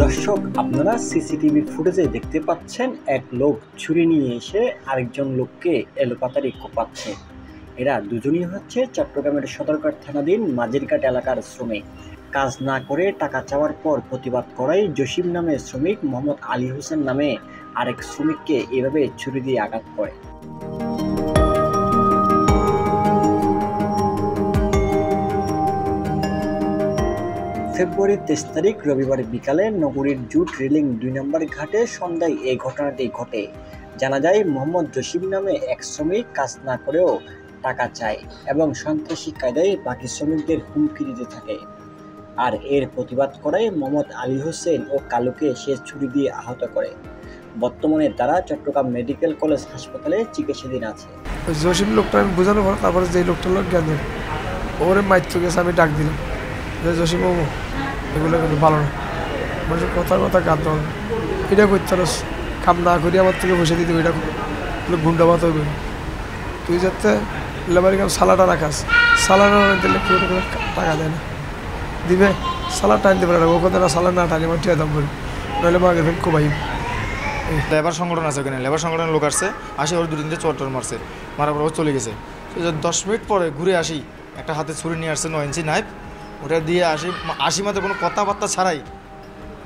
দর্শক, আপনারা সিসিটিভি ফুটেজে দেখতে পাচ্ছেন এক লোক ছুরি নিয়ে এসে আরেকজন লোককে এলোপাতাড়ি কোপাচ্ছে। এরা দুজনই হচ্ছে চট্টগ্রামের সদরঘাট থানাধীন মাঝিরঘাট এলাকার শ্রমিক। কাজ না করে টাকা চাওয়ার পর প্রতিবাদ করায় জসিম নামে শ্রমিক মোহাম্মদ আলী হোসেন নামে আরেক শ্রমিককে এভাবে ছুরি দিয়ে আঘাত করে। ফেব্রুয়ারি 23 তারিখ রবিবার বিকালে নগরীর জুট রেলিং 2 নম্বর ঘাটে সন্ধ্যায় এই ঘটনাটি ঘটে। জানা যায়, মোহাম্মদ জসিম নামে এক শ্রমিক কাজ না করেও টাকা চায় এবং সন্ত্রাসী কায়দায় বাকি শ্রমিকদের হুমকি দিতে থাকে। আর এর প্রতিবাদ করায় মোহাম্মদ আলী হোসেন ও কালুকে সে ছুরি দিয়ে আহত করে। বর্তমানে তারা চট্টগ্রাম মেডিকেল কলেজ হাসপাতালে চিকিৎসাধীন আছে। জসিম লোকটা আমি বোঝানোর পর তারপরে যে লোকটা লোক জ্ঞান দেন ওরে মাইত্র গেছে, আমি ডাক দিলাম যে জসিম বাবু এগুলো কিন্তু ভালো না, মানুষের কথা গান দেওয়া এটা করতে পারস, কাম না করি আমার থেকে বসে দিতে এটা গুন্ডা ভাত হইবে, তুই যাতে লেবারি কাম সালাটা রাখাস, সালাটা দিলে কেউ টাকা দেয় না, দিবে সালাড টাইম দেবে না, ও কথা না সালাড না টানি আমার টিয়া দাম করি, নইলে মাকে ফেল কোবাই। লেবার সংগঠন আছে ওখানে, লেবার সংগঠনের লোক আসছে, আসে ওর দুদিন দিয়ে চট্টর মারছে, মারার পর ও চলে গেছে। 10 মিনিট পরে ঘুরে আসি, একটা হাতে ছুরি নিয়ে আসছে 9 ইঞ্চি নাইফ, ওটা দিয়ে আসি মাত্র কোনো কথাবার্তা ছাড়াই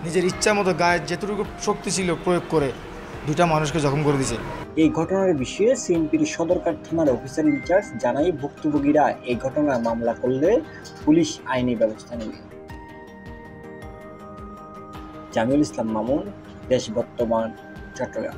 নিজের ইচ্ছা মতো গায়ের যেটুকু শক্তি ছিল প্রয়োগ করে 2টা মানুষকে জখম করে দিয়েছে। এই ঘটনার বিষয়ে সিএনপির সদরঘাট থানার অফিসার ইনচার্জ জানাই, ভুক্তভোগীরা এই ঘটনার মামলা করলে পুলিশ আইনি ব্যবস্থা নেবে। জামিউল ইসলাম মামুন, দেশ বর্তমান, চট্টগ্রাম।